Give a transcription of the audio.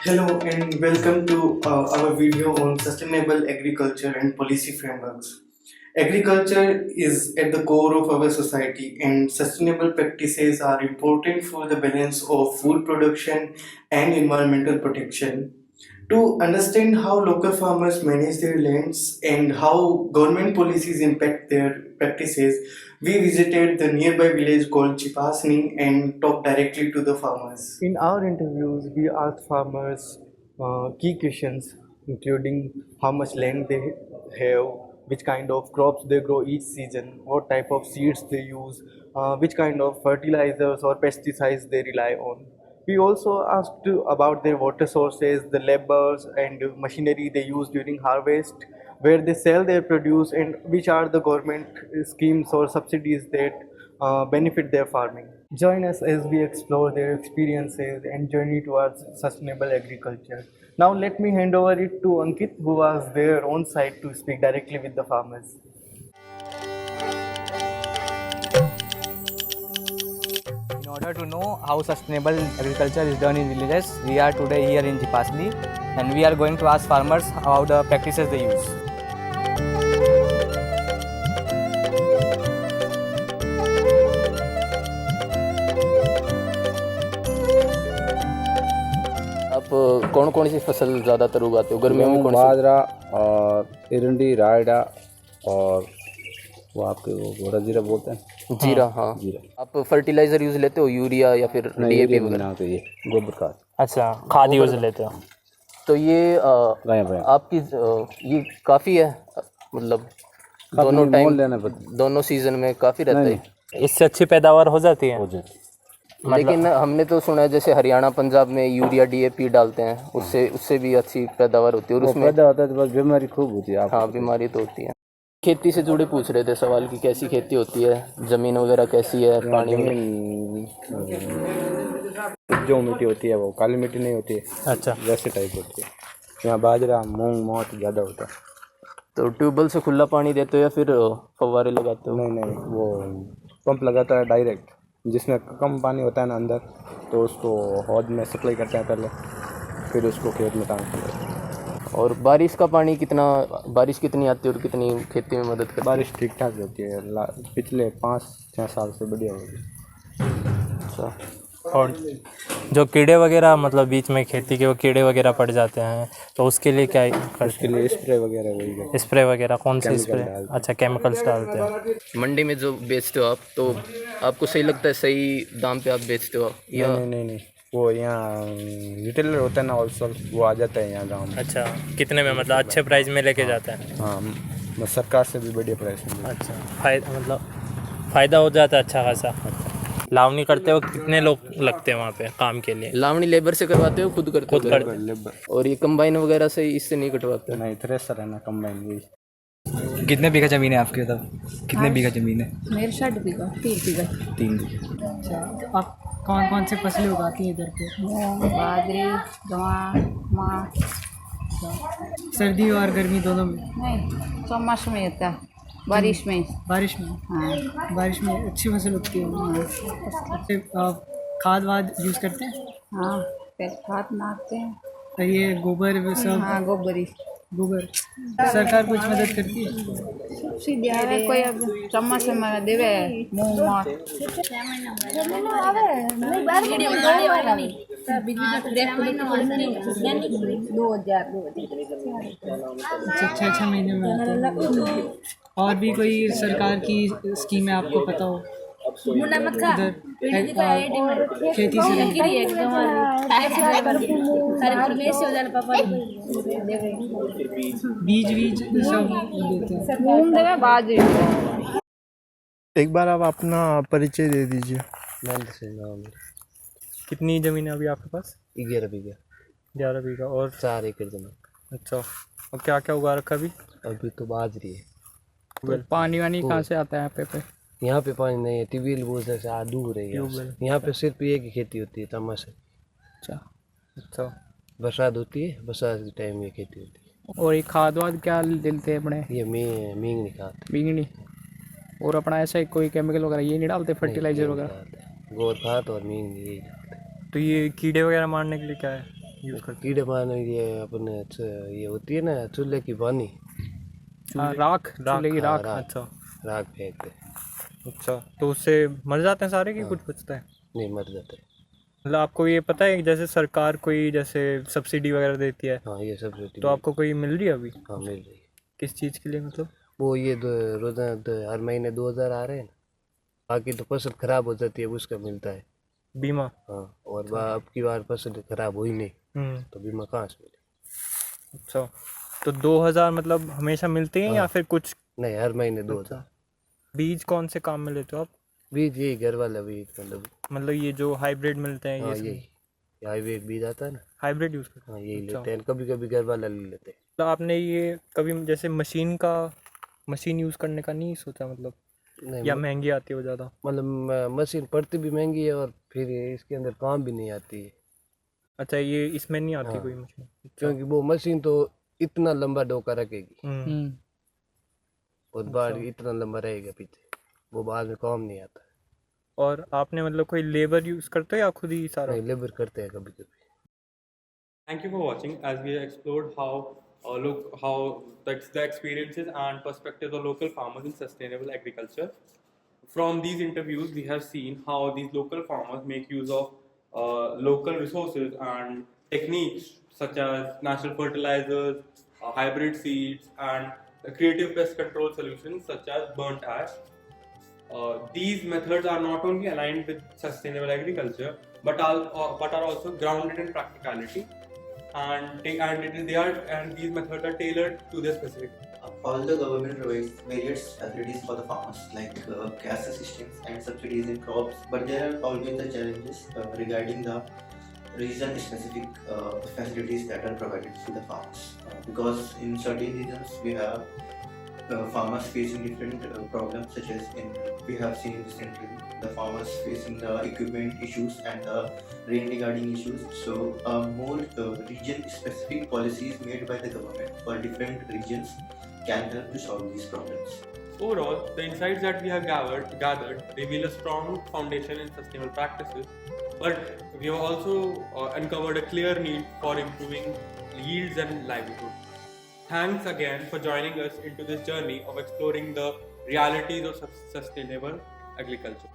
Hello and welcome to our video on sustainable agriculture and policy frameworks. Agriculture is at the core of our society, and sustainable practices are important for the balance of food production and environmental protection. To understand how local farmers manage their lands and how government policies impact their practices, we visited the nearby village called Chipasni and talked directly to the farmers. In our interviews, we asked farmers key questions, including how much land they have, which kind of crops they grow each season, what type of seeds they use, which kind of fertilizers or pesticides they rely on. We also asked about their water sources, the labors and machinery they use during harvest, where they sell their produce, and which are the government schemes or subsidies that benefit their farming. Join us as we explore their experiences and journey towards sustainable agriculture. Now, let me hand over it to Ankit, who was there on site to speak directly with the farmers. In order to know how sustainable agriculture is done in villages, we are today here in Jipasni and we are going to ask farmers about the practices they use. आप कौन कौन सी फसल ज़्यादातर उगाते हो गर्मियों में? कौन सी? बाजरा और इरंडी रायडा और वो आपके वो घोड़ा जीरा बोलते हैं। जीरा, हाँ। जीरा आप फर्टिलाइज़र यूज़ लेते हो, यूरिया या फिर डीएपी वगैरह? बना के ये गोबर खाद अच्छा, खाद यूज लेते हो। तो ये गाय आपकी ये काफ़ी है, मतलब दोनों टाइम लेना पड़ता दोनों सीज़न में काफ़ी रहता है। इससे अच्छी पैदावार हो जाती है। हो जाए। लेकिन हमने तो सुना है जैसे हरियाणा पंजाब में यूरिया डीएपी डालते हैं, उससे भी अच्छी पैदावार होती है और उसमें फायदा होता है तो बस बीमारी खूब होती है। हाँ, बीमारी तो होती है। खेती से जुड़े पूछ रहे थे सवाल कि कैसी खेती होती है, ज़मीन वगैरह कैसी है, पानी में? जो मिट्टी होती है वो काली मिट्टी नहीं होती है। अच्छा, वैसे टाइप होती है। यहाँ बाजरा मूंग बहुत ज़्यादा होता है। तो ट्यूबवेल से खुला पानी देते हो या फिर फव्वारे लगाते हो? नहीं वो पंप लगाता है डायरेक्ट, जिसमें कम पानी होता है ना अंदर, तो उसको हौद में सप्लाई करते हैं पहले, फिर उसको खेत में टांगते हैं। और बारिश का पानी बारिश कितनी आती है और कितनी खेती में मदद करती है? बारिश ठीक ठाक रहती है। पिछले 5-6 साल से बढ़िया होगी। अच्छा। और जो कीड़े वगैरह मतलब बीच में खेती के वो कीड़े वगैरह पड़ जाते हैं, तो उसके लिए क्या उसके लिए स्प्रे वगैरह वही स्प्रे वगैरह कौन से स्प्रे? डालते अच्छा, केमिकल्स डालते हैं। मंडी में जो बेचते हो आप, तो आपको सही लगता है, सही दाम पे आप बेचते हो या? नहीं वो यहाँ रिटेलर होता है ना, होलसेल, वो आ जाता है यहाँ गाँव में। अच्छा, कितने में मतलब अच्छे प्राइस में लेके जाते हैं? हाँ, सरकार से भी बढ़िया प्राइस में। अच्छा, फ़ायदा हो जाता है अच्छा खासा। लावनी करते हो कितने लोग लगते हैं वहाँ पे काम के लिए? लावणी लेबर से करवाते हो, खुद करते हो? लेबर। और ये कंबाइन वगैरह से इससे नहीं कटवाते हो? नहीं, थ्रेसर है ना, कंबाइन वही। कितने बीघा ज़मीन है आपकी? मतलब कितने बीघा ज़मीन है? मेरे 60 बीघा 3 बीघा। 3 बीघा। अच्छा, आप कौन कौन से फसलें उगाती हैं इधर पे? बाजरे, जवार, माँ। सर्दी और गर्मी दोनों में? नहीं, चौमास में होता है, बारिश में। बारिश में? हाँ, बारिश में अच्छी फसल उगती है। अच्छे खाद वाद यूज़ करते हैं? हाँ, फिर खाद नापते हैं। और ये गोबर वो सब? हाँ, गोबरी गोबर। सरकार कुछ मदद करती है? सब्सिडी आवे कोई, अब चौमास में देवे मूंग मार। अच्छा, 6 महीने में आते हैं। और भी कोई सरकार की स्कीम है आपको पता हो उधर खेती से? बीज सब देते हैं? मूंग देवे, बाजरी। एक बार आप अपना परिचय दे दीजिए। महेंद्र सिंह नाम है। कितनी ज़मीन है अभी आपके पास? 11 बीघा। 11 बीघा। और 4 एकड़ जमीन। अच्छा, और क्या क्या उगा रखा अभी? अभी तो बाजरी है। तो पानी वानी कहाँ से आता है यहाँ पे? यहाँ पे पानी नहीं है, ट्यूबवेल बोल से दूर है। यहाँ पे सिर्फ एक ही खेती होती है, तमस है। अच्छा, बरसात होती है, बरसात के टाइम ये खेती होती है। और ये खाद वाद क्या देते हैं अपने? ये मींग नहीं खाते। बीगनी। और अपना ऐसा कोई केमिकल वगैरह ये नहीं डालते, फर्टिलाइजर वगैरह? गोबर खाद और मींग नहीं। तो ये कीड़े वगैरह मारने के लिए क्या है यूज करते कीड़े मारने ये अपने ये होती है ना चूल्हे की पानी, हैं? राख, चूल्हे की राख। राख। अच्छा राख फेंकते, अच्छा, तो उससे मर जाते हैं सारे कि कुछ बचता है? नहीं मर जाते। मतलब आपको ये पता है कि जैसे सरकार कोई जैसे सब्सिडी वगैरह देती है, हाँ ये सब तो आपको कोई मिल रही है अभी? हाँ मिल रही है। किस चीज़ के लिए मतलब? वो ये रोजाना हर महीने 2000 आ रहे हैं ना, बाकी तो फसल खराब हो जाती है उसका मिलता है। बीमा? हाँ, और अब की बार फसल खराब हुई नहीं हम्म। तो बीमा कहाँ से मिले? अच्छा, तो 2000 मतलब हमेशा मिलते हैं या फिर कुछ? नहीं, हर महीने 2000। बीज कौन से काम में लेते हो आप? बीज यही घर वाला बीज, मतलब ये जो हाइब्रिड मिलते हैं, हाँ ये यही हाईवे बीज आता है ना, हाइब्रिड यूज़ करते हाँ यही अच्छा। लेते हैं, कभी कभी घर वाला ले लेते हैं। मतलब आपने ये कभी जैसे मशीन यूज़ करने का नहीं सोचा मतलब? नहीं या महंगी आती है वो ज़्यादा? मतलब मशीन पड़ती भी महंगी है और फिर इसके अंदर काम भी नहीं आती है, अच्छा, ये इसमें नहीं आती हाँ। कोई मशीन? क्योंकि वो मशीन तो इतना लंबा डोका रखेगी हम्म। और बाहर इतना लंबा रहेगा पीछे, वो बाद में काम नहीं आता। और आपने मतलब कोई लेबर यूज़ करते हो या खुद ही सारा? नहीं, लेबर करते हैं कभी कभी। Thank you for watching as we explored how the experiences and perspectives of local farmers in sustainable agriculture. From these interviews, we have seen how these local farmers make use of local resources and techniques such as natural fertilizers, hybrid seeds, and creative pest control solutions such as burnt ash. These methods are not only aligned with sustainable agriculture but are also grounded in practicality, and these methods are tailored to their specific. Although government provides various facilities for the farmers like cash assistance and subsidies in crops, but there are always the challenges regarding the region-specific facilities that are provided to the farmers. Because in certain regions we have farmers facing different problems, such as we have seen recently the farmers facing the equipment issues and the rain regarding issues. So more region-specific policies made by the government for different regions can help to solve these problems. Overall, the insights that we have gathered reveal a strong foundation in sustainable practices, but we have also uncovered a clear need for improving yields and livelihood. Thanks again for joining us into this journey of exploring the realities of sustainable agriculture.